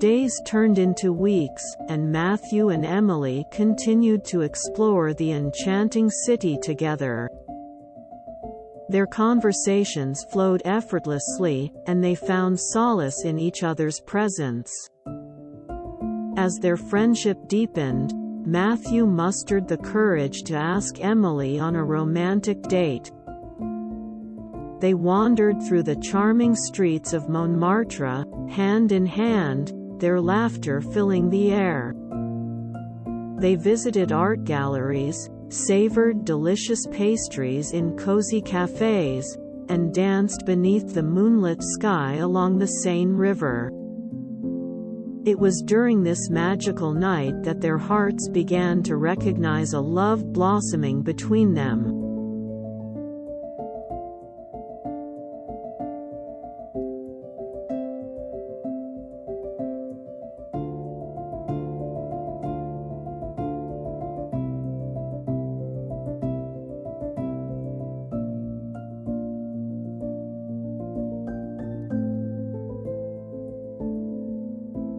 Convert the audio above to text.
Days turned into weeks, and Matthew and Emily continued to explore the enchanting city together. Their conversations flowed effortlessly, and they found solace in each other's presence. As their friendship deepened, Matthew mustered the courage to ask Emily on a romantic date. They wandered through the charming streets of Montmartre, hand in hand, their laughter filling the air. They visited art galleries, savored delicious pastries in cozy cafes, and danced beneath the moonlit sky along the Seine River. It was during this magical night that their hearts began to recognize a love blossoming between them.